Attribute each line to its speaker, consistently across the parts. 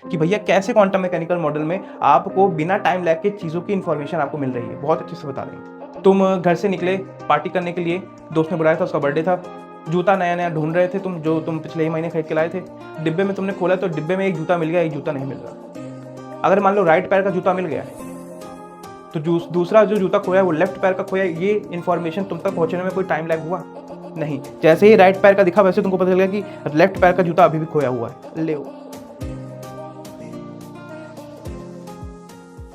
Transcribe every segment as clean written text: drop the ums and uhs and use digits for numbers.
Speaker 1: कि भैया कैसे क्वांटम मैकेनिकल मॉडल में आपको बिना टाइम लैग के चीज़ों की इन्फॉर्मेशन आपको मिल रही है, बहुत अच्छे से बता देंगे। तुम घर से निकले पार्टी करने के लिए, दोस्त ने बुलाया था, उसका बर्थडे था, जूता नया नया ढूंढ रहे थे तुम, जो तुम पिछले ही महीने खरीद के लाए थे, डिब्बे में तुमने खोला तो डिब्बे में एक जूता मिल गया, एक जूता नहीं मिल रहा। अगर मान लो राइट पैर का जूता मिल गया है तो दूसरा जो जूता खोया है वो लेफ्ट पैर का खोया, ये इन्फॉर्मेशन तुम तक पहुंचने में कोई टाइम लैग हुआ नहीं। जैसे ही राइट पैर का दिखा वैसे तुमको पता चल गया कि लेफ्ट पैर का जूता अभी भी खोया हुआ है। ले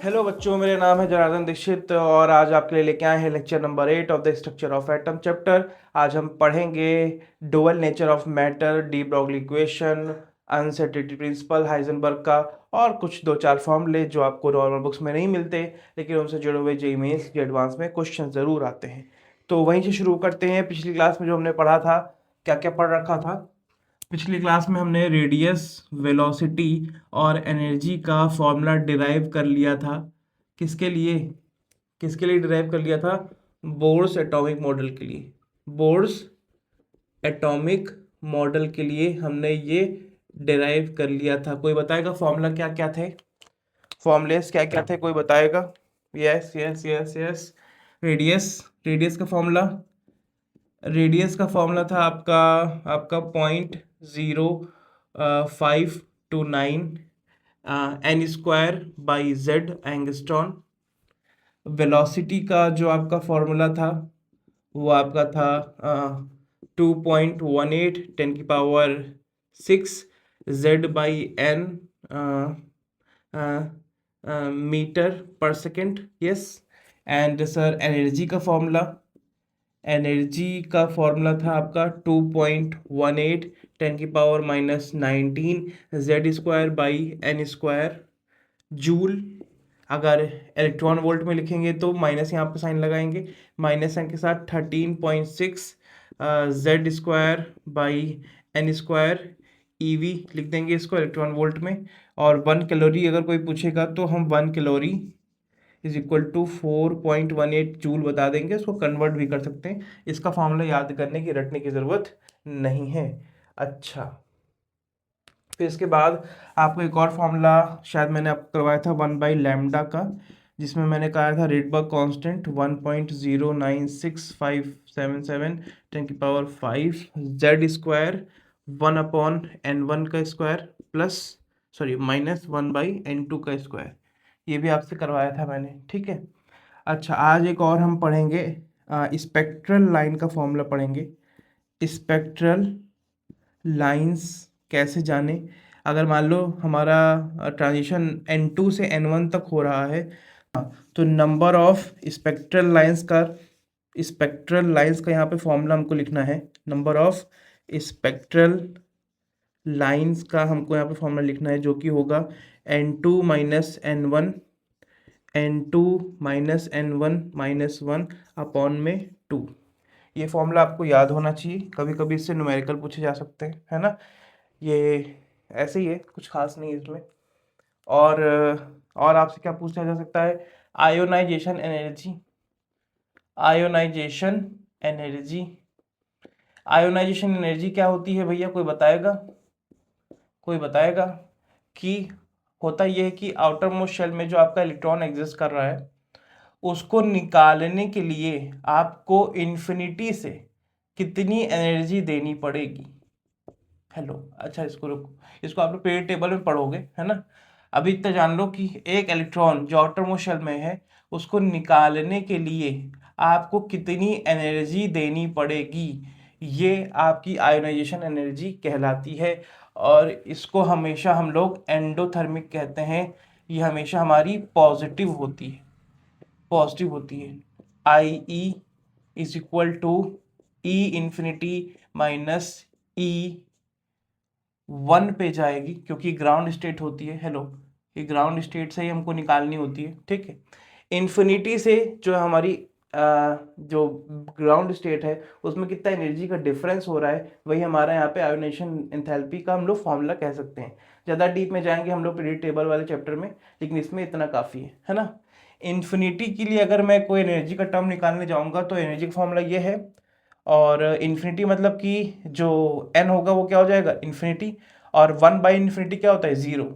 Speaker 1: हेलो बच्चों, मेरा नाम है जनार्दन दीक्षित और आज आपके लिए लेके आए हैं lecture number 8 of the structure of atom chapter. आज हम पढ़ेंगे dual nature of matter, de Broglie equation, uncertainty principle Heisenberg का, और कुछ दो चार फॉर्मूले जो आपको नॉर्मल बुक्स में नहीं मिलते लेकिन उनसे जुड़े हुए जेईई मेंस के एडवांस में क्वेश्चन ज़रूर आते हैं। तो वहीं से शुरू करते हैं। पिछली क्लास में जो हमने पढ़ा था, क्या क्या पढ़ रखा था? पिछली क्लास में हमने रेडियस, वेलोसिटी और एनर्जी का फॉर्मूला डिराइव कर लिया था। किसके लिए? किसके लिए डिराइव कर लिया था? बोर्स एटॉमिक मॉडल के लिए। बोर्स एटॉमिक मॉडल के लिए हमने ये डिराइव कर लिया था। कोई बताएगा फॉर्मूला क्या क्या थे? फॉर्मूलेस क्या क्या थे? कोई बताएगा? Yes yes yes yes. Radius, radius का फॉर्मूला था आपका 0.0529 n square by Z angstrom. Velocity का जो आपका फॉर्मूला था वो आपका था 2.18 10⁻6 जेड बाई एन मीटर पर second. Yes. And sir energy का फॉर्मूला था आपका 2.18 10⁻⁻19 Z square by n square joule. अगर इलेक्ट्रॉन वोल्ट में लिखेंगे तो माइनस यहाँ पे साइन लगाएंगे, माइनस साइन के साथ 13.6 Z square by n square eV लिख देंगे इसको इलेक्ट्रॉन वोल्ट में। और 1 कैलोरी अगर कोई पूछेगा तो हम 1 calorie is equal to 4.18 joule बता देंगे, इसको कन्वर्ट भी कर सकते हैं। इसका फॉर्मूला याद करने की, रटने की ज़रूरत नहीं है। अच्छा, फिर इसके बाद आपको एक और फॉर्मूला शायद मैंने आपको करवाया था 1/λ का, जिसमें मैंने कहा था Rydberg constant 1.096577 10⁵ Z square 1/n1 का स्क्वायर प्लस माइनस 1/n2 का स्क्वायर। ये भी आपसे करवाया था मैंने, ठीक है। अच्छा, आज एक और हम पढ़ेंगे स्पेक्ट्रल लाइन का फॉर्मूला पढ़ेंगे। स्पेक्ट्रल लाइंस कैसे जाने? अगर मान लो हमारा ट्रांजिशन N2 से N1 तक हो रहा है तो नंबर ऑफ स्पेक्ट्रल लाइंस का यहाँ पे फॉर्मूला हमको लिखना है। नंबर ऑफ स्पेक्ट्रल लाइंस का हमको यहाँ पे फॉर्मूला लिखना है जो कि होगा N2 minus N1 minus 1 upon में 2। ये फॉर्मूला आपको याद होना चाहिए, कभी कभी इससे न्यूमेरिकल पूछे जा सकते हैं, है ना। ये ऐसे ही है, कुछ खास नहीं है इसमें। और आपसे क्या पूछा जा सकता है? Ionization energy. Ionization energy ionization energy क्या होती है भैया? कोई बताएगा? कि होता यह है कि आउटर मोस्ट शेल में जो आपका इलेक्ट्रॉन एग्जिस्ट कर रहा है उसको निकालने के लिए आपको इन्फिनिटी से कितनी एनर्जी देनी पड़ेगी। हेलो, अच्छा इसको रुको, इसको आप लोग पीरियड टेबल में पढ़ोगे, है ना। अभी इतना जान लो कि एक इलेक्ट्रॉन जो आउटर मोस्ट शेल में है उसको निकालने के लिए आपको कितनी एनर्जी देनी पड़ेगी, ये आपकी आयोनाइजेशन एनर्जी कहलाती है। और इसको हमेशा हम लोग एंडोथर्मिक कहते हैं। ये हमेशा हमारी पॉजिटिव होती है। I e is equal to e infinity minus e 1 पे जाएगी क्योंकि ग्राउंड स्टेट होती है। हेलो, ये ग्राउंड स्टेट से ही हमको निकालनी होती है, ठीक है। इन्फिनिटी से जो हमारी जो ग्राउंड स्टेट है उसमें कितना एनर्जी का डिफरेंस हो रहा है, वही हमारा यहाँ पे आयोनाइजेशन एंथैल्पी का हम लोग फॉर्मूला कह सकते हैं। ज़्यादा डीप में जाएंगे हम लोग पीरियड टेबल वाले चैप्टर में, लेकिन इसमें इतना काफ़ी है ना। इन्फिनिटी के लिए अगर मैं कोई एनर्जी का टर्म निकालने जाऊँगा तो एनर्जी का फॉर्मूला ये है, और इन्फिनिटी मतलब कि जो n होगा वो क्या हो जाएगा? इन्फिनिटी। और 1/∞ क्या होता है? 0।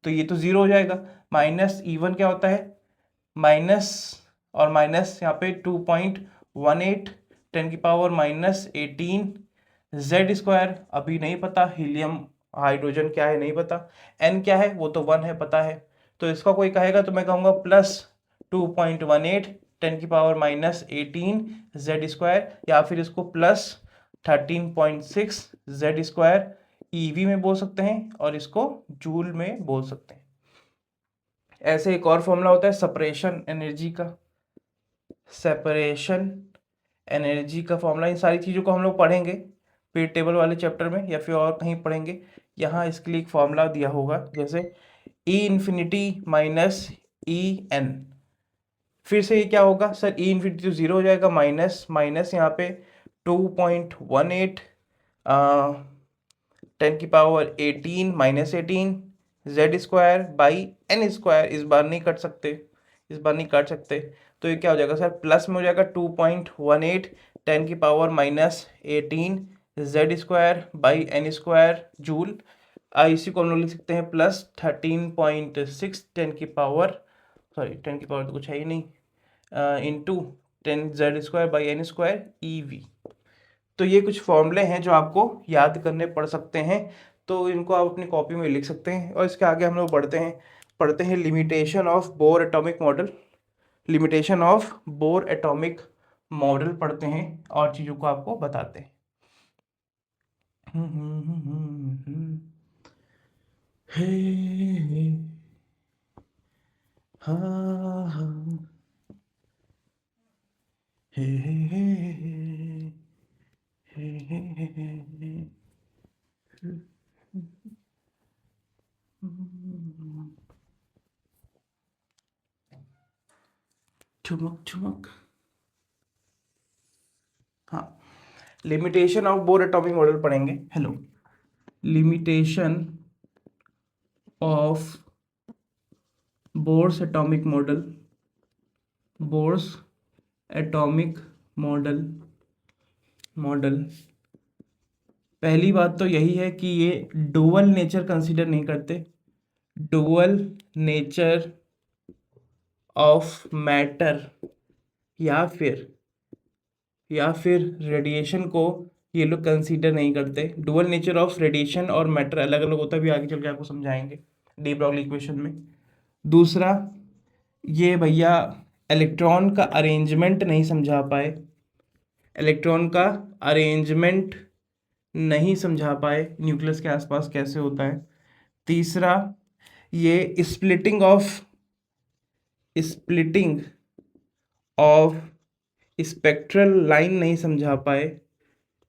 Speaker 1: तो ये तो 0 हो जाएगा। माइनस E1 क्या होता है, माइनस और माइनस यहाँ पे 2.18 10⁻−18 जेड स्क्वायर, अभी नहीं पता, हीलियम हाइड्रोजन क्या है नहीं पता, एन क्या है वो तो 1 है पता है। तो इसका कोई कहेगा तो मैं कहूँगा प्लस 2.18 10⁻−18 जेड स्क्वायर, या फिर इसको प्लस 13.6 जेड स्क्वायर ईवी में बोल सकते हैं और इसको जूल में बोल सकते हैं। ऐसे एक और फॉर्मूला होता है सेपरेशन एनर्जी का, सेपरेशन एनर्जी का फॉर्मूला। इन सारी चीज़ों को हम लोग पढ़ेंगे पीरियड टेबल वाले चैप्टर में या फिर और कहीं पढ़ेंगे। यहाँ इसके लिए एक फॉर्मूला दिया होगा जैसे E∞ माइनस EN। फिर से ये क्या होगा सर, E∞ तो 0 हो जाएगा, माइनस माइनस यहाँ पे 2.18 10⁻18 Z square by n square. इस बार नहीं काट सकते, इस बार नहीं काट सकते, तो ये क्या हो जाएगा सर, प्लस में हो जाएगा 2.18 10⁻18 Z square by n square joule. इसी को हम लोग लिख सकते हैं प्लस 13.6 10 की पावर तो कुछ है ही नहीं, into 10 Z square by n square eV. तो ये कुछ फॉर्मूले हैं जो आपको याद करने पड़ सकते हैं, तो इनको आप अपनी कॉपी में लिख सकते हैं। और इसके आगे हम लोग पढ़ते हैं limitation of Bohr atomic model, limitation of Bohr atomic model पढ़ते हैं और चीज़ों को आपको बताते हैं। ठुमक। हाँ, limitation of Bohr atomic model पढ़ेंगे। Hello, limitation of Bohr's atomic model, Bohr's atomic model. पहली बात तो यही है कि ये डुअल नेचर कंसीडर नहीं करते, डुअल नेचर ऑफ मैटर या फिर रेडिएशन को ये लोग कंसीडर नहीं करते। डुअल नेचर ऑफ रेडिएशन और मैटर अलग अलग होता है, भी आगे चल के आपको समझाएंगे डी ब्रॉगली इक्वेशन में। दूसरा, ये भैया इलेक्ट्रॉन का अरेंजमेंट नहीं समझा पाए, इलेक्ट्रॉन का अरेंजमेंट नहीं समझा पाए, न्यूक्लियस के आसपास कैसे होता है। तीसरा, ये स्प्लिटिंग ऑफ स्पेक्ट्रल लाइन नहीं समझा पाए,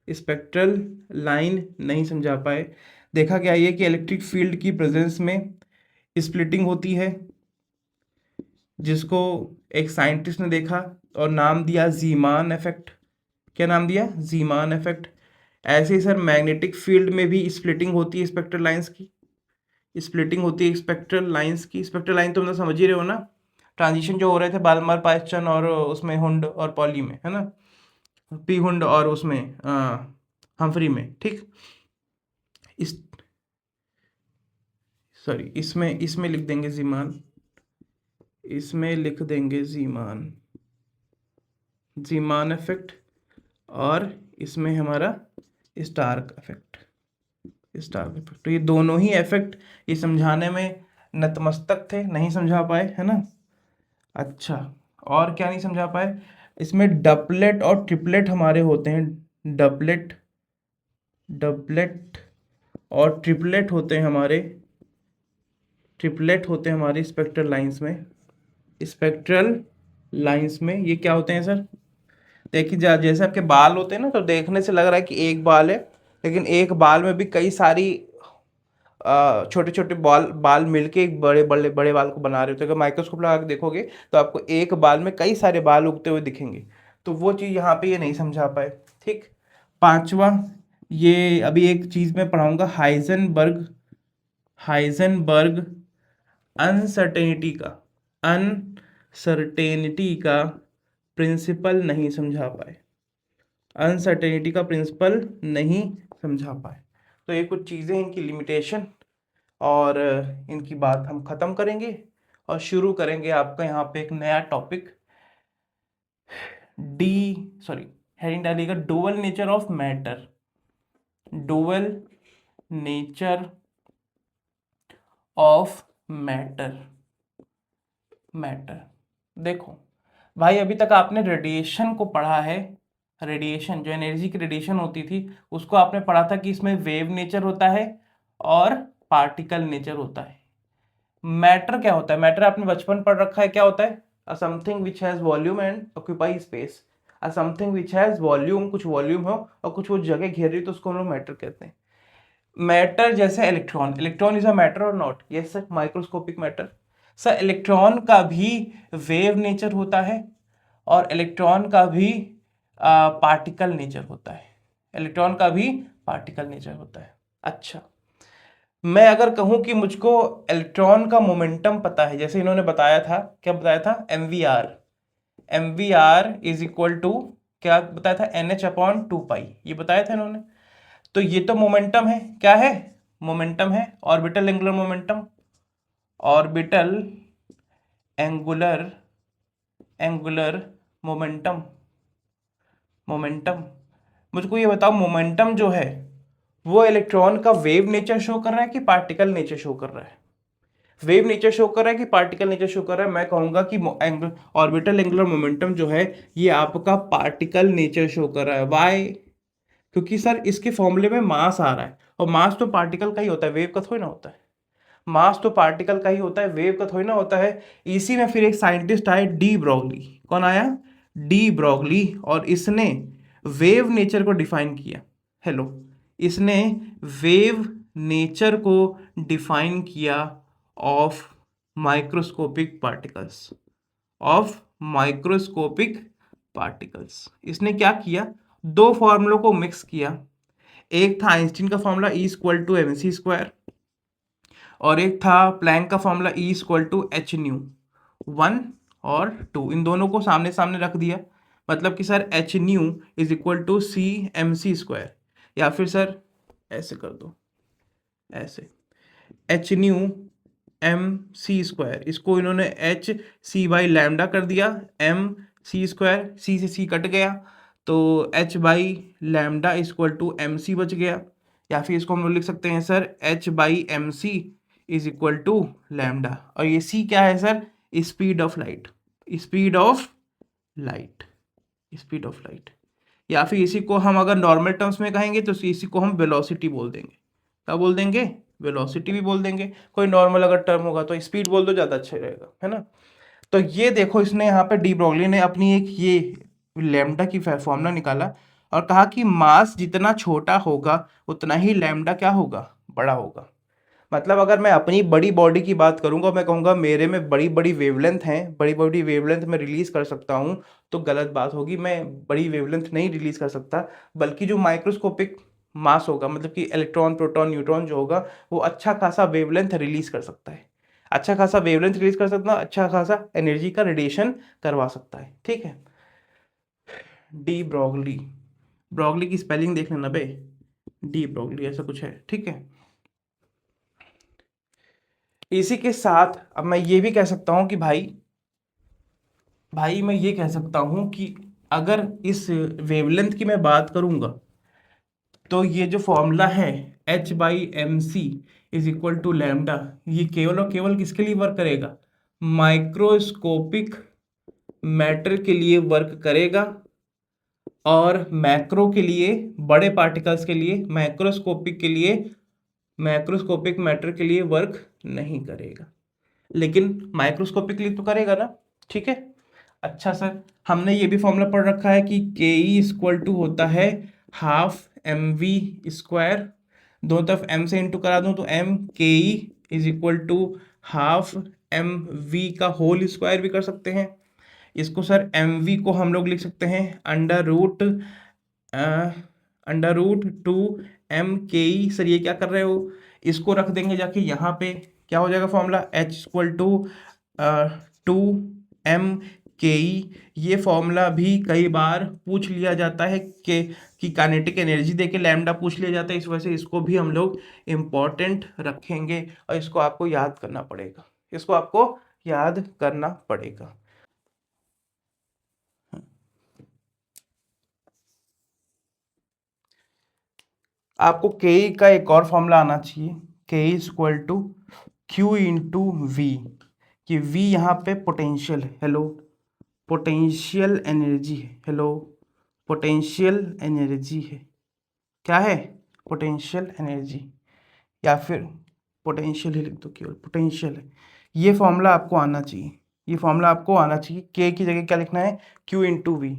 Speaker 1: स्पेक्ट्रल लाइन नहीं समझा पाए। देखा गया ये कि इलेक्ट्रिक फील्ड की प्रेजेंस में स्प्लिटिंग होती है, जिसको एक साइंटिस्ट ने देखा और नाम दिया जीमान इफेक्ट। क्या नाम दिया? Zeeman effect. ऐसे ही सर मैग्नेटिक फील्ड में भी स्प्लिटिंग होती है स्पेक्ट्रल लाइंस की, स्प्लिटिंग होती है स्पेक्ट्रल लाइंस की। स्पेक्ट्रल लाइन तो मतलब समझ ही रहे हो ना, ट्रांजिशन जो हो रहे थे बाल्मर पाइस्टन और उसमें हुंड और पॉली में, है ना, पी हुंड और उसमें हम्फ्री में, ठीक। इस सॉरी इसमें लिख देंगे जीमान, इसमें लिख देंगे जीमान इफेक्ट, और इसमें हमारा स्टार्क इफेक्ट। तो ये दोनों ही इफेक्ट ये समझाने में नतमस्तक थे, नहीं समझा पाए, है ना। अच्छा, और क्या नहीं समझा पाए, इसमें डबलेट और ट्रिपलेट हमारे होते हैं, डबलेट और ट्रिपलेट होते हैं हमारे, स्पेक्ट्रल लाइंस में। ये क्या होते हैं सर? देखिए जैसे आपके बाल होते हैं ना, तो देखने से लग रहा है कि एक बाल है, लेकिन एक बाल में भी कई सारी छोटे छोटे बाल मिलके एक बड़े बाल को बना रहे होते हैं। अगर माइक्रोस्कोप लगा के देखोगे तो आपको एक बाल में कई सारे बाल उगते हुए दिखेंगे, तो वो चीज़ यहाँ पे ये नहीं समझा पाए, ठीक। पांचवा, ये अभी एक चीज़ मैं पढ़ाऊंगा, हाइजेनबर्ग अनसर्टेनिटी का प्रिंसिपल नहीं समझा पाए, तो ये कुछ चीज़ें हैं इनकी लिमिटेशन और इनकी बात हम ख़त्म करेंगे और शुरू करेंगे आपका यहाँ पे एक नया टॉपिक। हेडिंग डालिएगा dual nature of matter. Dual nature of matter. देखो भाई, अभी तक आपने रेडिएशन को पढ़ा है। रेडिएशन, जो एनर्जी की रेडिएशन होती थी, उसको आपने पढ़ा था कि इसमें वेव नेचर होता है और पार्टिकल नेचर होता है। मैटर क्या होता है? मैटर आपने बचपन पढ़ रखा है। क्या होता है? A something which has volume and occupy space. A something which has volume, कुछ वॉल्यूम हो और कुछ वो जगह घेर रही, तो उसको हम लोग मैटर कहते हैं। मैटर जैसे electron, electron is a matter और not? Yes sir, microscopic matter. Sir electron का भी वेव नेचर होता है और इलेक्ट्रॉन का भी पार्टिकल नेचर होता है। इलेक्ट्रॉन का भी पार्टिकल नेचर होता है। अच्छा, मैं अगर कहूं कि मुझको इलेक्ट्रॉन का मोमेंटम पता है, जैसे इन्होंने बताया था, क्या बताया था? mvr इज इक्वल टू, क्या बताया था? nh/2 ये बताया था इन्होंने। तो ये तो मोमेंटम है। क्या है? मोमेंटम है। Orbital angular momentum, orbital angular momentum. मुझको ये बताओ, मोमेंटम जो है वो इलेक्ट्रॉन का वेव नेचर शो कर रहा है कि पार्टिकल नेचर शो कर रहा है? वेव नेचर शो कर रहा है कि पार्टिकल नेचर शो कर रहा है? मैं कहूंगा कि ऑर्बिटल एंगुलर मोमेंटम जो है ये आपका पार्टिकल नेचर शो कर रहा है। वाई? क्योंकि सर इसके फॉर्मूले में मास आ रहा है, और मास तो पार्टिकल का ही होता है, वेव का थोड़ी ना होता है। मास तो पार्टिकल का ही होता है, वेव का थोड़ी ना होता है। इसी में फिर एक साइंटिस्ट आए, डी ब्रॉगली। कौन आया? De Broglie. और इसने वेव नेचर को डिफाइन किया। हेलो, इसने वेव नेचर को डिफाइन किया ऑफ माइक्रोस्कोपिक पार्टिकल्स। इसने क्या किया? दो फॉर्मूलों को मिक्स किया। एक था आइंस्टीन का फॉर्मूला E=mc², और एक था प्लैंक का फॉर्मूला E=h²। 1 और 2, इन दोनों को सामने सामने रख दिया। मतलब कि सर h/c/mc², या फिर सर ऐसे कर दो, ऐसे h/mc², इसको इन्होंने h/c/λ कर दिया। mc², c से c कट गया, तो h/λ=mc बच गया। या फिर इसको हम लोग लिख सकते हैं सर h/mc=λ। और ये c क्या है सर? Speed of light. या फिर इसी को हम अगर नॉर्मल टर्म्स में कहेंगे तो इसी को हम वेलोसिटी बोल देंगे। क्या बोल देंगे? वेलोसिटी भी बोल देंगे। कोई नॉर्मल अगर टर्म होगा तो स्पीड बोल दो, ज़्यादा अच्छा रहेगा, है ना? तो ये देखो, इसने यहाँ पे डी ब्रॉगली ने अपनी एक ये लैम्डा की फॉर्मूला निकाला और कहा कि मास जितना छोटा होगा उतना ही लैम्डा क्या होगा? बड़ा होगा। मतलब अगर मैं अपनी बड़ी बॉडी की बात करूंगा, मैं कहूँगा मेरे में बड़ी बड़ी वेवलेंथ हैं, बड़ी बड़ी वेवलेंथ में रिलीज कर सकता हूँ, तो गलत बात होगी। मैं बड़ी वेवलेंथ नहीं रिलीज कर सकता, बल्कि जो माइक्रोस्कोपिक मास होगा, मतलब कि इलेक्ट्रॉन, प्रोटॉन, न्यूट्रॉन जो होगा, वो अच्छा खासा वेवलेंथ रिलीज कर सकता है। अच्छा खासा वेवलेंथ रिलीज कर सकता है, अच्छा खासा एनर्जी का रेडिएशन करवा सकता है। ठीक है। डी ब्रॉगली, ब्रॉगली की स्पेलिंग देख लेना बे, डी ब्रॉगली ऐसा कुछ है। ठीक है। इसी के साथ अब मैं ये भी कह सकता हूं कि भाई मैं ये कह सकता हूं कि अगर इस वेवलेंथ की मैं बात करूंगा, तो ये जो फॉर्मूला है h/mc=λ, ये केवल और केवल किसके लिए वर्क करेगा? माइक्रोस्कोपिक मैटर के लिए वर्क करेगा, और मैक्रो के लिए, बड़े पार्टिकल्स के लिए, मैक्रोस्कोपिक मैटर के लिए वर्क नहीं करेगा। लेकिन माइक्रोस्कोपिक लिए तो करेगा ना। ठीक है। अच्छा सर, हमने ये भी फॉर्मूला पढ़ रखा है कि Ke होता है ½ mv²। दोनों तरफ m से इंटू करा दूं तो Ke=½ mv² भी कर सकते हैं। इसको सर mv को हम लोग लिख सकते हैं √2 सर ये क्या कर रहे हो? इसको रख देंगे जाके यहाँ पे, क्या हो जाएगा फॉर्मूला? h = 2m ये फॉर्मूला भी कई बार पूछ लिया जाता है कि काइनेटिक एनर्जी देके लैम्डा पूछ लिया जाता है, इस वजह से इसको भी हम लोग इम्पोर्टेंट रखेंगे और इसको आपको याद करना पड़ेगा, इसको आपको याद करना पड़ेगा। आपको के का एक और फॉर्मूला आना चाहिए, K is equal to q into V, कि वी यहाँ पे पोटेंशियल है, हेलो पोटेंशियल एनर्जी है, हेलो पोटेंशियल एनर्जी है, क्या है पोटेंशियल एनर्जी, या फिर पोटेंशियल ही लिख दो, केवल पोटेंशियल है। ये फॉर्मूला आपको आना चाहिए, ये फॉर्मूला आपको आना चाहिए। के की जगह क्या लिखना है, क्यू इंटू वी,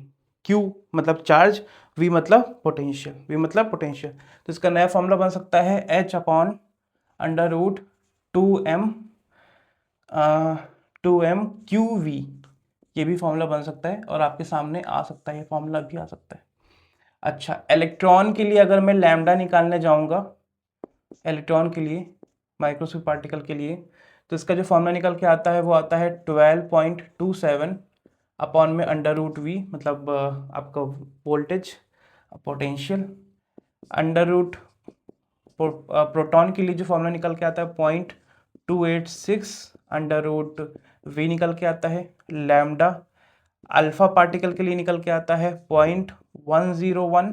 Speaker 1: क्यू मतलब चार्ज, वी मतलब पोटेंशियल, वी मतलब पोटेंशियल। तो इसका नया फॉर्मूला बन सकता है h upon under root 2m q V, ये भी फॉर्मूला बन सकता है और आपके सामने आ सकता है, ये फॉर्मूला भी आ सकता है। अच्छा, इलेक्ट्रॉन के लिए अगर मैं लैम्डा निकालने जाऊंगा, इलेक्ट्रॉन के लिए, माइक्रोस्कोपिक पार्टिकल के लिए, तो इसका जो फॉर्मूला निकल के आता है वो आता है 12.27 अपॉन में अंडर रूट वी, मतलब आपका voltage potential, under root proton के लिए जो फॉर्मूला निकल के आता है 0.286 अंडर रूट वी निकल के आता है, लैम्डा अल्फा पार्टिकल के लिए निकल के आता है 0.101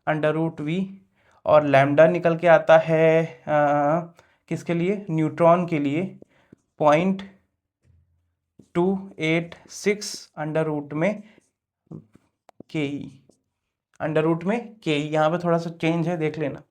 Speaker 1: अंडर रूट वी, और लैम्डा निकल के आता है किसके लिए, न्यूट्रॉन के लिए 0.286 अंडर रूट में के, अंडर रूट में के, यहाँ पे थोड़ा सा चेंज है, देख लेना।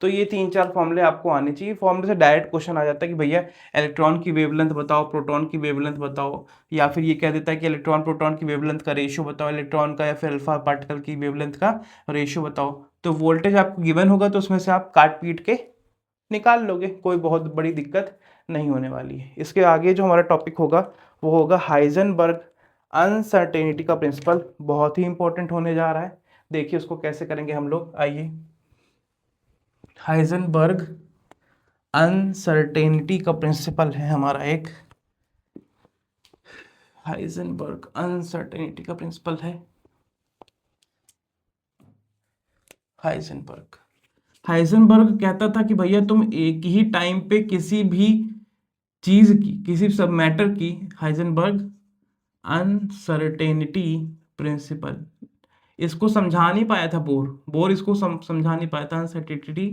Speaker 1: तो ये 3-4 फॉर्मूले आपको आने चाहिए। फॉर्मूले से डायरेक्ट क्वेश्चन आ जाता है कि भैया इलेक्ट्रॉन की वेवलेंथ बताओ, प्रोटॉन की वेवलेंथ बताओ, या फिर ये कह देता है कि इलेक्ट्रॉन प्रोटॉन की वेवलेंथ का रेशियो बताओ, इलेक्ट्रॉन का या फिर अल्फा पार्टिकल की वेवलेंथ का रेशियो बताओ। तो वोल्टेज आपको गिवन होगा तो उसमें से आप काट पीट के निकाल लोगे, कोई बहुत बड़ी दिक्कत नहीं होने वाली है। इसके आगे जो हमारा टॉपिक होगा वो होगा हाइजेनबर्ग अनसर्टेनिटी का प्रिंसिपल, बहुत ही इंपॉर्टेंट होने जा रहा है। देखिए उसको कैसे करेंगे हम लोग, आइए। हाइजेनबर्ग अनसर्टेनिटी का प्रिंसिपल है हमारा एक, हाइजेनबर्ग अनसर्टेनिटी का प्रिंसिपल है हाइजेनबर्ग कहता था कि भैया तुम एक ही टाइम पे किसी भी चीज की, किसी सब मैटर की, हाइजेनबर्ग अनसर्टेनिटी प्रिंसिपल, इसको समझा नहीं पाया था बोर इसको समझा नहीं पाया था, अनसर्टेनिटी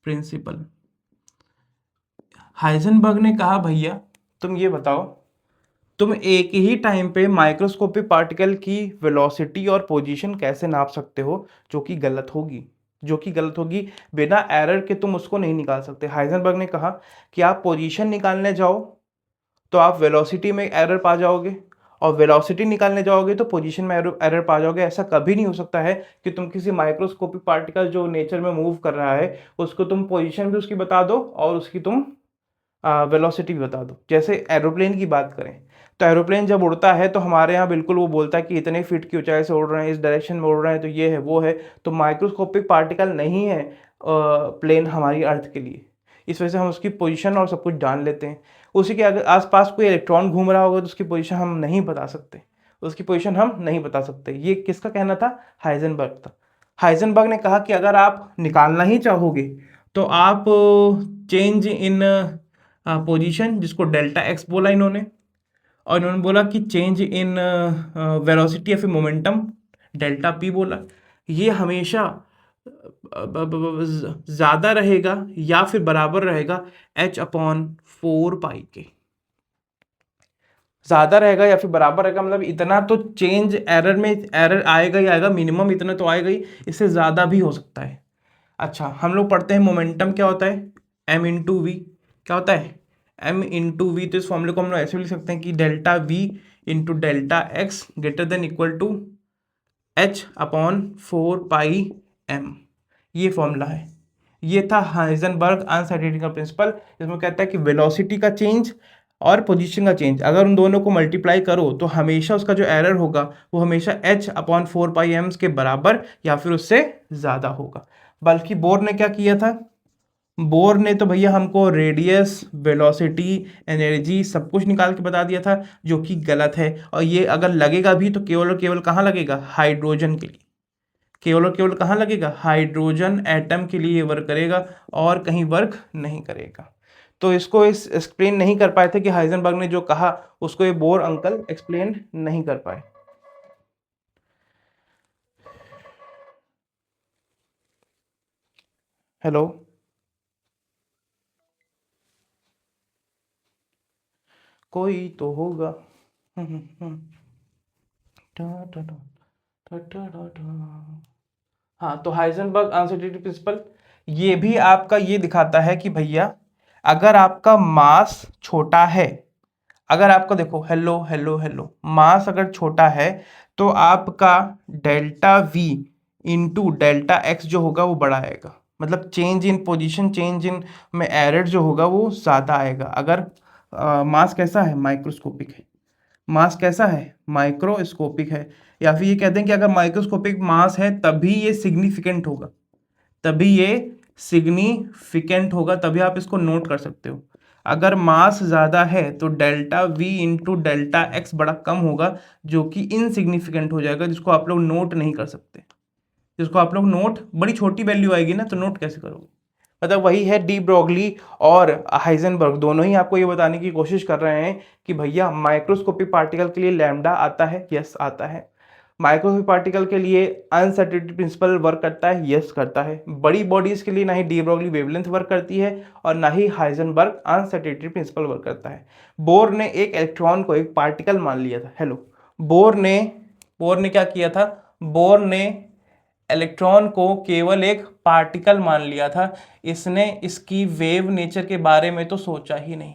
Speaker 1: प्रिंसिपल। हाइजेनबर्ग ने कहा भैया तुम ये बताओ, तुम एक ही टाइम पे माइक्रोस्कोपिक पार्टिकल की वेलोसिटी और पोजीशन कैसे नाप सकते हो, जो कि गलत होगी, बिना एरर के तुम उसको नहीं निकाल सकते। हाइजेनबर्ग ने कहा कि आप पोजीशन निकालने जाओ तो आप वेलोसिटी में एरर पा जाओगे, और वेलोसिटी निकालने जाओगे तो पोजीशन में एरर पा जाओगे। ऐसा कभी नहीं हो सकता है कि तुम किसी माइक्रोस्कोपिक पार्टिकल जो नेचर में मूव कर रहा है उसको तुम पोजीशन भी उसकी बता दो और उसकी तुम वेलोसिटी भी बता दो। जैसे एरोप्लेन की बात करें तो एरोप्लेन जब उड़ता है तो हमारे यहाँ बिल्कुल वो बोलता है कि इतने फीट की ऊंचाई से उड़ रहे हैं, इस डायरेक्शन में उड़ रहे हैं, तो ये है वो है। तो माइक्रोस्कोपिक पार्टिकल नहीं है प्लेन हमारी अर्थ के लिए, इस वजह से हम उसकी पोजीशन और सब कुछ जान लेते हैं। उसी के अगर आसपास कोई इलेक्ट्रॉन घूम रहा होगा तो उसकी पोजीशन हम नहीं बता सकते, ये किसका कहना था, हाइजेनबर्ग था। हाइजेनबर्ग ने कहा कि अगर आप निकालना ही चाहोगे तो आप चेंज इन पोजीशन, जिसको डेल्टा एक्स बोला इन्होंने, और इन्होंने बोला कि चेंज इन वेलोसिटी या फिर मोमेंटम, डेल्टा पी बोला, ये हमेशा ज़्यादा रहेगा या फिर बराबर रहेगा h/4π के। ज़्यादा रहेगा या फिर बराबर रहेगा मतलब इतना तो चेंज एरर में एरर आएगा ही आएगा, मिनिमम इतना तो आएगा ही, इससे ज़्यादा भी हो सकता है। अच्छा, हम लोग पढ़ते हैं मोमेंटम क्या होता है, m इंटू वी क्या होता है, m इंटू वी। तो इस फॉर्मूले को हम लोग ऐसे लिख सकते हैं कि delta v into delta x greater than equal to h/4πm, ये फॉर्मूला है। ये था हाइजेनबर्ग अनसर्टेनिटी का प्रिंसिपल। इसमें कहता है कि वेलोसिटी का चेंज और पोजीशन का चेंज अगर उन दोनों को मल्टीप्लाई करो तो हमेशा उसका जो एरर होगा वो हमेशा h/4πm के बराबर या फिर उससे ज़्यादा होगा। बल्कि बोर ने क्या किया था, बोर ने तो भैया हमको रेडियस, वेलोसिटी, एनर्जी सब कुछ निकाल के बता दिया था, जो कि गलत है। और ये अगर लगेगा भी तो केवल और केवल कहाँ लगेगा? हाइड्रोजन के लिए। केवल और केवल कहाँ लगेगा? हाइड्रोजन एटम के लिए वर्क करेगा और कहीं वर्क नहीं करेगा। तो इसको इस एक्सप्लेन नहीं कर पाए थे कि हाइजेनबर्ग ने जो कहा उसको ये बोर अंकल एक्सप्लेन नहीं कर पाए। हेलो, कोई तो होगा। टा टा टा टा टा टा टा। हाँ, तो हाइजेनबर्ग अनसर्टेनिटी प्रिंसिपल ये भी आपका ये दिखाता है कि भैया अगर आपका मास छोटा है, अगर आपका देखो, हेलो हेलो हेलो, मास अगर छोटा है तो आपका delta we into delta x जो होगा वो बड़ा आएगा। मतलब change in position, change in में एरर जो होगा वो ज़्यादा आएगा। अगर मास कैसा है? माइक्रोस्कोपिक है। मास कैसा है? माइक्रोस्कोपिक है। या फिर ये कहते हैं कि अगर माइक्रोस्कोपिक मास है तभी ये सिग्निफिकेंट होगा, तभी ये सिग्निफिकेंट होगा, तभी आप इसको नोट कर सकते हो। अगर मास ज़्यादा है तो delta we into delta x बड़ा कम होगा, जो कि इनसिग्निफिकेंट हो जाएगा, जिसको आप लोग नोट नहीं कर सकते। जिसको आप लोग नोट, बड़ी छोटी वैल्यू आएगी ना, तो नोट कैसे करोगे? मतलब वही है, डी ब्रोगली और हाइजेनबर्ग दोनों ही आपको ये बताने की कोशिश कर रहे हैं कि भैया माइक्रोस्कोपिक पार्टिकल के लिए लैम्डा आता है, यस आता है। माइक्रोस्कोपिक पार्टिकल के लिए अनसर्टेनिटी प्रिंसिपल वर्क करता है, यस करता है। बड़ी बॉडीज के लिए ना ही डी ब्रोगली वेवलेंथ वर्क करती है और ना ही हाइजेनबर्ग अनसर्टेनिटी प्रिंसिपल वर्क करता है। बोर ने एक इलेक्ट्रॉन को एक पार्टिकल मान लिया था। हेलो, बोर ने क्या किया था? बोर ने इलेक्ट्रॉन को केवल एक पार्टिकल मान लिया था। इसने इसकी वेव नेचर के बारे में तो सोचा ही नहीं।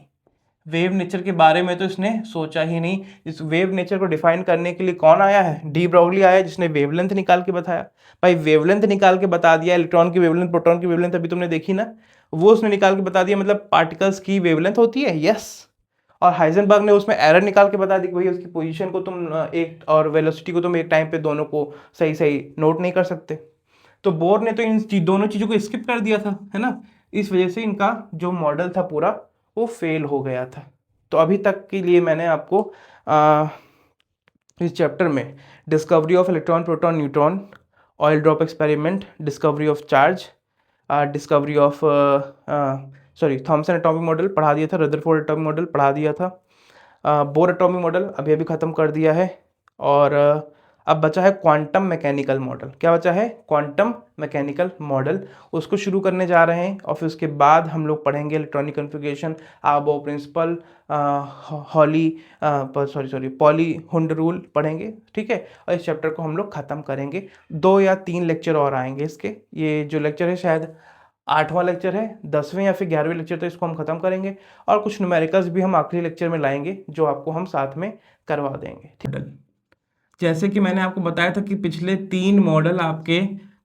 Speaker 1: वेव नेचर के बारे में तो इसने सोचा ही नहीं। इस वेव नेचर को डिफाइन करने के लिए कौन आया है? डी ब्रोगली आया, जिसने वेवलेंथ निकाल के बताया। भाई वेवलेंथ निकाल के बता दिया, इलेक्ट्रॉन की वेवलेंथ, प्रोटॉन की वेवलेंथ अभी तुमने देखी ना, वो उसने निकाल के बता दिया। मतलब पार्टिकल्स की वेवलेंथ होती है, यस। और हाइजेनबर्ग ने उसमें एरर निकाल के बता दी कि भाई उसकी पोजीशन को तुम एक और वेलोसिटी को तुम एक टाइम पे दोनों को सही सही नोट नहीं कर सकते। तो बोर ने तो इन दोनों चीज़ों को स्किप कर दिया था, है ना। इस वजह से इनका जो मॉडल था पूरा वो फेल हो गया था। तो अभी तक के लिए मैंने आपको इस चैप्टर में discovery of electron, proton, neutron, oil drop experiment, discovery of charge, discovery of Thomson atomic model पढ़ा दिया था, रदरफोर्ड एटॉमिक मॉडल पढ़ा दिया था, बोर एटॉमिक मॉडल अभी अभी ख़त्म कर दिया है। और अब बचा है क्वांटम मैकेनिकल मॉडल। क्या बचा है? Quantum mechanical model. उसको शुरू करने जा रहे हैं और फिर उसके बाद हम लोग पढ़ेंगे इलेक्ट्रॉनिक कन्फिग्रेशन, आबो प्रिंसिपल, पॉली हुंड रूल पढ़ेंगे, ठीक है। और इस चैप्टर को हम लोग ख़त्म करेंगे। 2 या 3 लेक्चर और आएंगे इसके। ये जो लेक्चर है शायद 8वां लेक्चर है, 10वें या फिर 11वें लेक्चर तो इसको हम खत्म करेंगे। और कुछ न्यूमेरिकल्स भी हम आखिरी लेक्चर में लाएंगे, जो आपको हम साथ में करवा देंगे, ठीक है। जैसे कि मैंने आपको बताया था कि पिछले 3 मॉडल आपके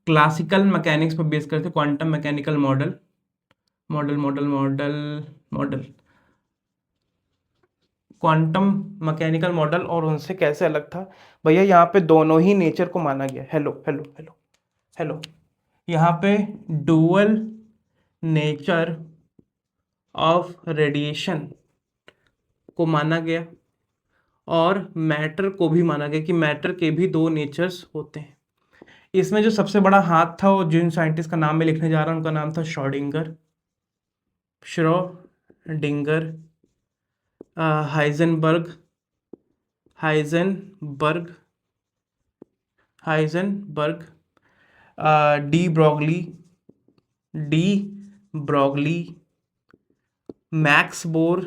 Speaker 1: क्लासिकल मैकेनिक्स पर बेस करते, quantum mechanical model, model model model model quantum mechanical model, और उनसे कैसे अलग था भैया? यहाँ पे दोनों ही नेचर को माना गया। हेलो हेलो हेलो हेलो, यहाँ पे डुअल नेचर ऑफ रेडिएशन को माना गया और मैटर को भी माना गया कि मैटर के भी 2 नेचर्स होते हैं। इसमें जो सबसे बड़ा हाथ था, वो जिन साइंटिस्ट का नाम मैं लिखने जा रहा हूँ उनका नाम था Schrodinger, Heisenberg, Heisenberg, de Broglie, max bore.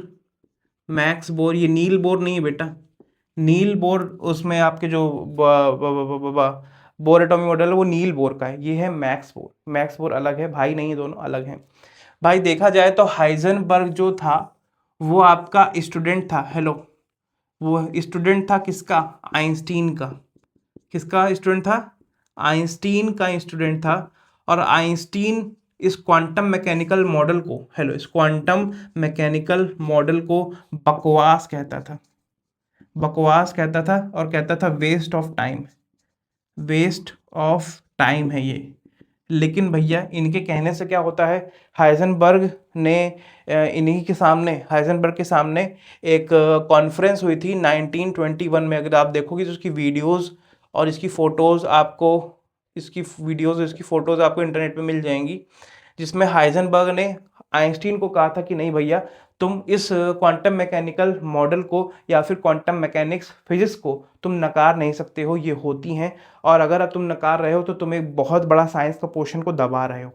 Speaker 1: ये नील बोर नहीं है बेटा, नील बोर उसमें आपके जो बोर एटॉमिक मॉडल है वो नील बोर का है। ये है मैक्स बोर अलग है भाई, नहीं, दोनों अलग हैं भाई। देखा जाए तो हाइजेनबर्ग जो था वो आपका स्टूडेंट था। हेलो, वो स्टूडेंट था किसका? आइंस्टीन का। किसका स्टूडेंट था? आइंस्टीन का स्टूडेंट था। और आइंस्टीन इस क्वांटम मैकेनिकल मॉडल को, हेलो, इस क्वांटम मैकेनिकल मॉडल को बकवास कहता था, और कहता था वेस्ट ऑफ टाइम है ये, लेकिन भैया इनके कहने से क्या होता है, हाइजेनबर्ग ने हाइजेनबर्ग के सामने एक कॉन्फ्रेंस हुई थी 1921 में। अगर आप देखोगे तो उसकी वीडियोस और इसकी फ़ोटोज़ आपको इसकी फ़ोटोज़ आपको इंटरनेट पे मिल जाएंगी, जिसमें हाइजेनबर्ग ने आइंस्टीन को कहा था कि नहीं भैया, तुम इस क्वांटम मैकेनिकल मॉडल को या फिर क्वांटम मैकेनिक्स फिजिक्स को तुम नकार नहीं सकते हो, ये होती हैं, और अगर अब तुम नकार रहे हो तो तुम एक बहुत बड़ा साइंस का पोर्शन को दबा रहे हो।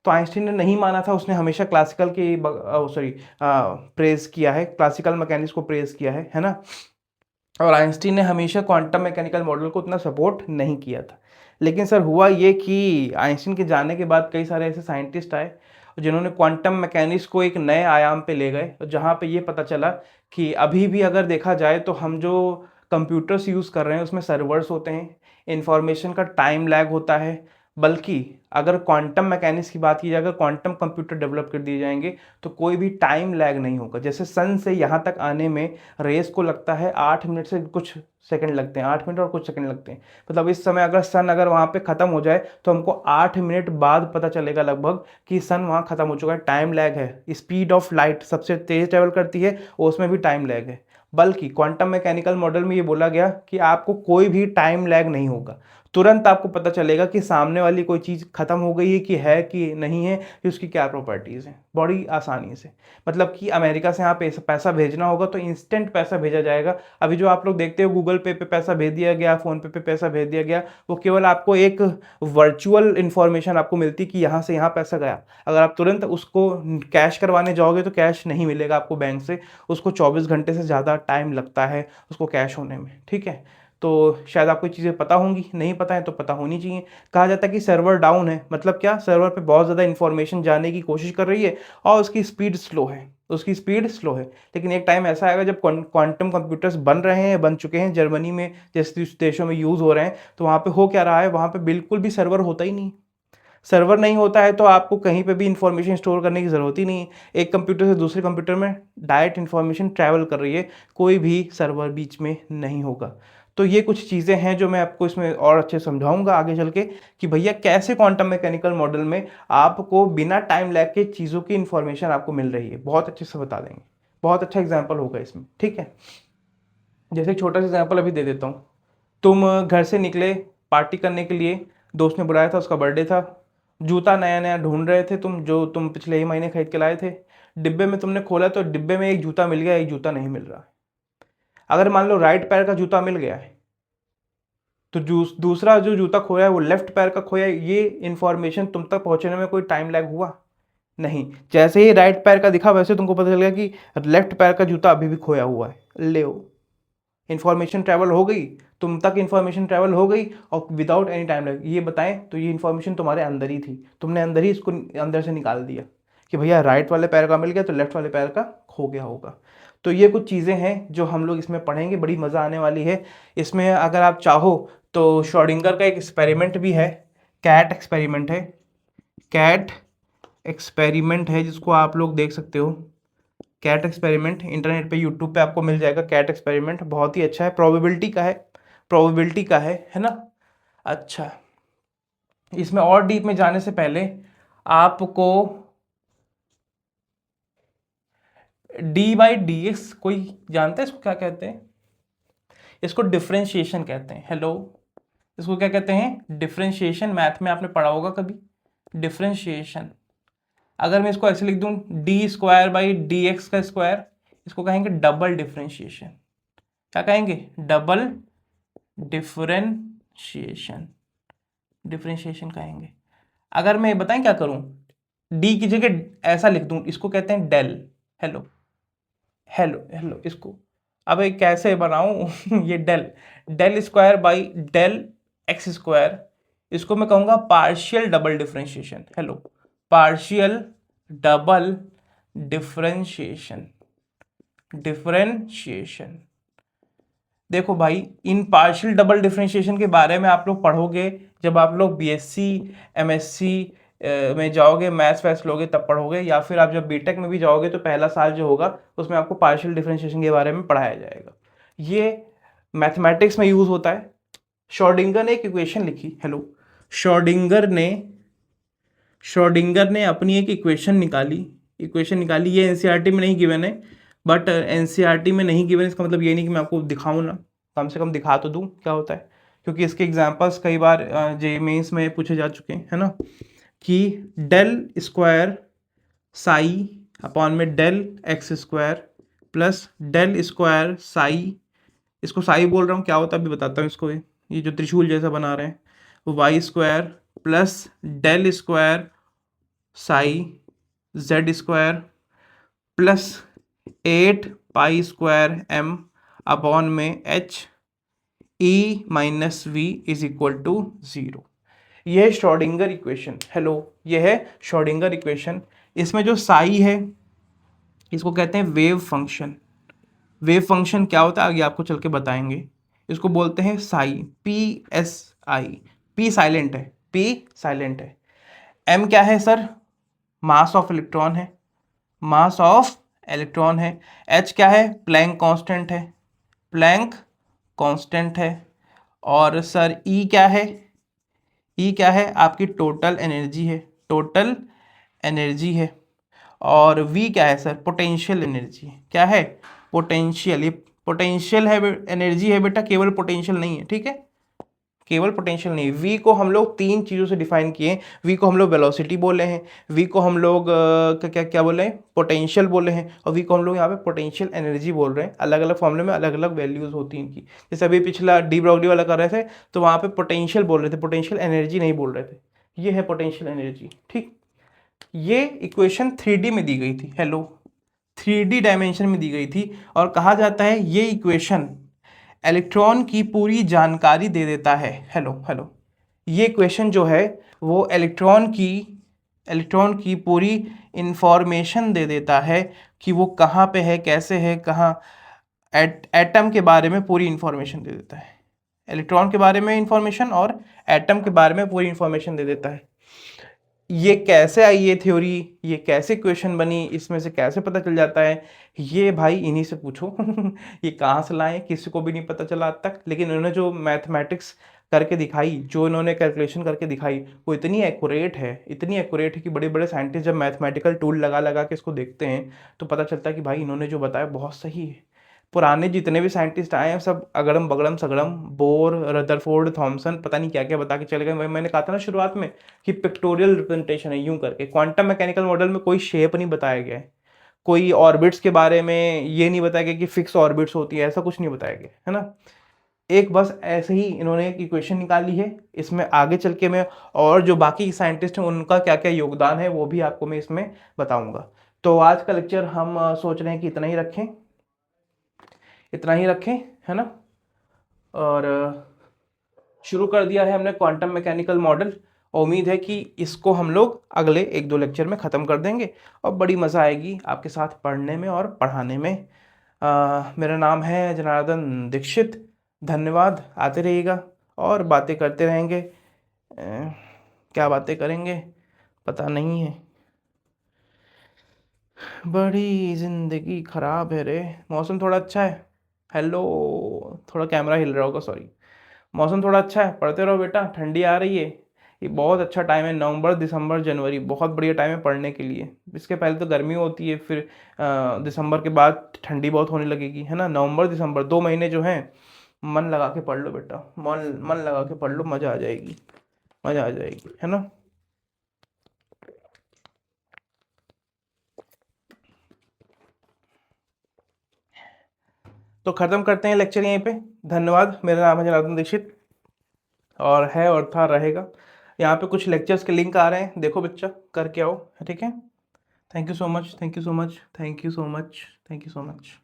Speaker 1: तो आइंस्टीन ने नहीं माना था, उसने हमेशा क्लासिकल की प्रेज किया है, क्लासिकल मैकेनिक्स को प्रेज किया है ना। और आइंस्टीन ने हमेशा क्वांटम मैकेनिकल मॉडल को उतना सपोर्ट नहीं किया था। लेकिन सर हुआ ये कि आइंस्टीन के जाने के बाद कई सारे ऐसे साइंटिस्ट आए जिन्होंने क्वांटम मैकेनिक्स को एक नए आयाम पे ले गए, जहाँ पे ये पता चला कि अभी भी अगर देखा जाए तो हम जो कंप्यूटर्स यूज़ कर रहे हैं उसमें सर्वर्स होते हैं, इंफॉर्मेशन का टाइम लैग होता है। बल्कि अगर क्वांटम मैकेनिक्स की बात की जाए, अगर क्वांटम कंप्यूटर डेवलप कर दिए जाएंगे तो कोई भी टाइम लैग नहीं होगा। जैसे सन से यहाँ तक आने में रेस को लगता है 8 मिनट से कुछ सेकंड लगते हैं, 8 मिनट और कुछ सेकंड लगते हैं। मतलब इस समय अगर सन अगर वहाँ पे ख़त्म हो जाए तो हमको 8 मिनट बाद पता चलेगा लगभग कि सन वहाँ ख़त्म हो चुका है। टाइम लैग है। स्पीड ऑफ लाइट सबसे तेज़ ट्रेवल करती है, उसमें भी टाइम लैग है। बल्कि क्वांटम मैकेनिकल मॉडल में ये बोला गया कि आपको कोई भी टाइम लैग नहीं होगा, तुरंत आपको पता चलेगा कि सामने वाली कोई चीज़ ख़त्म हो गई है कि नहीं है, कि उसकी क्या प्रॉपर्टीज़ हैं, बड़ी आसानी से। मतलब कि अमेरिका से यहाँ पैसा भेजना होगा तो इंस्टेंट पैसा भेजा जाएगा। अभी जो आप लोग देखते हो गूगल पे पैसा भेज दिया गया, फ़ोन पे पैसा भेज दिया गया, वो केवल आपको एक वर्चुअल इन्फॉर्मेशन आपको मिलती कि यहाँ से यहाँ पैसा गया। अगर आप तुरंत उसको कैश करवाने जाओगे तो कैश नहीं मिलेगा आपको बैंक से, उसको 24 घंटे से ज़्यादा टाइम लगता है उसको कैश होने में। ठीक है, तो शायद आपको चीज़ें पता होंगी, नहीं पता है तो पता होनी चाहिए। कहा जाता है कि सर्वर डाउन है, मतलब क्या, सर्वर पे बहुत ज़्यादा इन्फॉर्मेशन जाने की कोशिश कर रही है और उसकी स्पीड स्लो है। लेकिन एक टाइम ऐसा आएगा जब क्वांटम कंप्यूटर्स बन रहे हैं, बन चुके हैं, जर्मनी में जैसे देशों में यूज़ हो रहे हैं, तो वहाँ पे हो क्या रहा है, वहाँ पे बिल्कुल भी सर्वर होता ही नहीं। सर्वर नहीं होता है तो आपको कहीं पे भी इंफॉर्मेशन स्टोर करने की ज़रूरत ही नहीं है। एक कंप्यूटर से दूसरे कंप्यूटर में डायरेक्ट इन्फॉर्मेशन ट्रैवल कर रही है, कोई भी सर्वर बीच में नहीं होगा। तो ये कुछ चीज़ें हैं जो मैं आपको इसमें और अच्छे समझाऊंगा आगे चल के कि भैया कैसे क्वांटम मैकेनिकल मॉडल में आपको बिना टाइम लैग के चीज़ों की इन्फॉर्मेशन आपको मिल रही है, बहुत अच्छे से बता देंगे। बहुत अच्छा एग्जाम्पल होगा इसमें। ठीक है, जैसे एक छोटा सा एग्जाम्पल अभी दे देता हूँ। तुम घर से निकले पार्टी करने के लिए, दोस्त ने बुलाया था, उसका बर्थडे था, जूता नया नया ढूंढ रहे थे तुम, जो तुम पिछले ही महीने खरीद के लाए थे। डिब्बे में तुमने खोला तो डिब्बे में एक जूता मिल गया, एक जूता नहीं मिल रहा। अगर मान लो राइट पैर का जूता मिल गया है तो दूसरा जो जूता खोया है वो लेफ्ट पैर का खोया है। ये इन्फॉर्मेशन तुम तक पहुंचने में कोई टाइम लैग हुआ नहीं। जैसे ही राइट पैर का दिखा वैसे तुमको पता चल गया कि लेफ्ट पैर का जूता अभी भी खोया हुआ है। ले इन्फॉर्मेशन ट्रैवल हो गई, तुम तक इन्फॉर्मेशन ट्रैवल हो गई और विदाउट एनी टाइम लैग। ये बताएं तो ये इन्फॉर्मेशन तुम्हारे अंदर ही थी, तुमने अंदर ही इसको अंदर से निकाल दिया कि भैया राइट वाले पैर का मिल गया तो लेफ्ट वाले पैर का खो गया होगा। तो ये कुछ चीज़ें हैं जो हम लोग इसमें पढ़ेंगे, बड़ी मज़ा आने वाली है इसमें। अगर आप चाहो तो श्रोडिंगर का एक एक्सपेरिमेंट भी है, कैट एक्सपेरिमेंट है, कैट एक्सपेरिमेंट है, जिसको आप लोग देख सकते हो। कैट एक्सपेरिमेंट इंटरनेट पे यूट्यूब पे आपको मिल जाएगा। कैट एक्सपेरिमेंट बहुत ही अच्छा है, प्रोबेबिलिटी का है ना। अच्छा, इसमें और डीप में जाने से पहले आपको डी बाई डी एक्स कोई जानता है इसको क्या कहते हैं? इसको डिफ्रेंशिएशन कहते हैं। हेलो, इसको क्या कहते हैं? डिफ्रेंशिएशन। मैथ में आपने पढ़ा होगा कभी डिफ्रेंशिएशन। अगर मैं इसको ऐसे लिख दूं D square by D x का स्क्वायर, इसको कहेंगे डबल डिफ्रेंशिएशन। क्या कहेंगे? डबल डिफ्रेंशिएशन कहेंगे। अगर मैं बताएं क्या करूं, डी की जगह ऐसा लिख दूं, इसको कहते हैं डेल। हेलो हेलो हेलो, इसको अब एक कैसे बनाऊं ये del square by del x square, इसको मैं कहूंगा partial double differentiation. Hello, partial double differentiation. देखो भाई, इन पार्शियल डबल डिफरेंशिएशन के बारे में आप लोग पढ़ोगे जब आप लोग बीएससी एमएससी में जाओगे, मैथ्स वैथ्स लोगे तब पढ़ोगे, या फिर आप जब बीटेक में भी जाओगे तो पहला साल जो होगा उसमें आपको पार्शियल डिफरेंशिएशन के बारे में पढ़ाया जाएगा। ये मैथमेटिक्स में यूज होता है। श्रोडिंगर ने एक इक्वेशन लिखी। हेलो, श्रोडिंगर ने श्रोडिंगर ने अपनी एक इक्वेशन निकाली, ये एनसीईआरटी में नहीं गिवन है, बट एनसीईआरटी में नहीं गिवन इसका मतलब ये नहीं कि मैं आपको दिखाऊं ना, कम से कम दिखा तो दूं क्या होता है, क्योंकि इसके एग्जांपल्स कई बार जे मेंस में पूछे जा चुके हैं, है ना, कि डेल स्क्वायर साई अपॉन में del x square plus del square psi, इसको साई बोल रहा हूँ, क्या होता है अभी बताता हूँ इसको, ये जो त्रिशूल जैसा बना रहे हैं, y square plus del square psi z square plus 8 pi square m upon में h e minus v is equal to 0। यह है श्रोडिंगर इक्वेशन। हेलो, यह है श्रोडिंगर इक्वेशन। इसमें जो साई है इसको कहते हैं वेव फंक्शन। वेव फंक्शन क्या होता है आगे आपको चल के बताएंगे। इसको बोलते हैं Sai, P S I. P silent है, पी साइलेंट है। एम क्या है सर? मास ऑफ इलेक्ट्रॉन है, मास ऑफ इलेक्ट्रॉन है। एच क्या है? प्लैंक कांस्टेंट है, प्लैंक कांस्टेंट है। और सर ई क्या है? ई क्या है? आपकी टोटल एनर्जी है, टोटल एनर्जी है। और वी क्या है सर? Potential energy. क्या है? पोटेंशियल। ये पोटेंशियल है, एनर्जी है बेटा, केवल पोटेंशियल नहीं है, ठीक है, केवल पोटेंशियल नहीं। वी को हम लोग 3 चीज़ों से डिफाइन किए। वी को हम लोग वेलोसिटी बोले हैं, वी को हम लोग क्या क्या बोले हैं? पोटेंशियल बोले हैं, और वी को हम लोग यहाँ पे पोटेंशियल एनर्जी बोल रहे हैं। अलग अलग फॉर्मूले में अलग अलग वैल्यूज होती हैं इनकी। जैसे अभी पिछला डी ब्रॉगली वाला कर रहे थे तो वहाँ पे पोटेंशियल बोल रहे थे, पोटेंशियल एनर्जी नहीं बोल रहे थे। ये है पोटेंशियल एनर्जी, ठीक। ये इक्वेशन 3D में दी गई थी। हेलो, 3D डायमेंशन में दी गई थी, और कहा जाता है ये इक्वेशन इलेक्ट्रॉन की पूरी जानकारी दे देता है। हेलो हेलो, ये इक्वेशन जो है वो इलेक्ट्रॉन की पूरी इंफॉर्मेशन दे देता है कि वो कहाँ पे है, कैसे है, कहाँ। एटम के बारे में पूरी इंफॉर्मेशन दे देता है, इलेक्ट्रॉन के बारे में इंफॉर्मेशन और एटम के बारे में पूरी इंफॉर्मेशन दे देता है। ये कैसे आई ये थ्योरी, ये कैसे क्वेश्चन बनी, इसमें से कैसे पता चल जाता है, ये भाई इन्हीं से पूछो। ये कहाँ से लाए, किसी को भी नहीं पता चला आज तक। लेकिन इन्होंने जो मैथमेटिक्स करके दिखाई, जो इन्होंने कैलकुलेशन करके दिखाई, वो इतनी एक्यूरेट है, इतनी एक्यूरेट है कि बड़े बड़े साइंटिस्ट जब मैथमेटिकल टूल लगा लगा के इसको देखते हैं तो पता चलता है कि भाई इन्होंने जो बताया बहुत सही है। पुराने जितने भी साइंटिस्ट आए हैं सब अगड़म बगड़म सगड़म, बोर, रदरफोर्ड, थॉमसन, पता नहीं क्या क्या बता के चले गए। वही मैंने कहा था ना शुरुआत में कि पिक्टोरियल रिप्रेजेंटेशन है, यूं करके। क्वांटम मैकेनिकल मॉडल में कोई शेप नहीं बताया गया है, कोई ऑर्बिट्स के बारे में ये नहीं बताया गया कि फिक्स ऑर्बिट्स होती है, ऐसा कुछ नहीं बताया गया, है ना। एक बस ऐसे ही इन्होंने एक इक्वेशन निकाली है। इसमें आगे चल के मैं और जो बाकी साइंटिस्ट हैं उनका क्या क्या योगदान है वो भी आपको मैं इसमें बताऊंगा। तो आज का लेक्चर हम सोच रहे हैं कि इतना ही रखें, इतना ही रखें, है ना। और शुरू कर दिया है हमने क्वांटम मैकेनिकल मॉडल। उम्मीद है कि इसको हम लोग अगले 1-2 लेक्चर में ख़त्म कर देंगे और बड़ी मज़ा आएगी आपके साथ पढ़ने में और पढ़ाने में। मेरा नाम है जनार्दन दीक्षित। धन्यवाद, आते रहिएगा और बातें करते रहेंगे। क्या बातें करेंगे पता नहीं है, बड़ी ज़िंदगी ख़राब है रे। मौसम थोड़ा अच्छा है। हेलो, थोड़ा कैमरा हिल रहा होगा, सॉरी। मौसम थोड़ा अच्छा है, पढ़ते रहो बेटा, ठंडी आ रही है। ये बहुत अच्छा टाइम है, नवंबर दिसंबर जनवरी बहुत बढ़िया टाइम है पढ़ने के लिए। इसके पहले तो गर्मी होती है, फिर दिसंबर के बाद ठंडी बहुत होने लगेगी, है ना। नवंबर दिसंबर 2 महीने जो हैं मन लगा के पढ़ लो बेटा, मन मन लगा के पढ़ लो, मज़ा आ जाएगी, मज़ा आ जाएगी, है ना। तो ख़त्म करते हैं लेक्चर यहीं पे। धन्यवाद। मेरा नाम है जनार्दन दीक्षित और है और था रहेगा। यहाँ पे कुछ लेक्चर्स के लिंक आ रहे हैं, देखो बच्चा करके आओ, ठीक है। Thank you so much, thank you so much, thank you so much, thank you so much.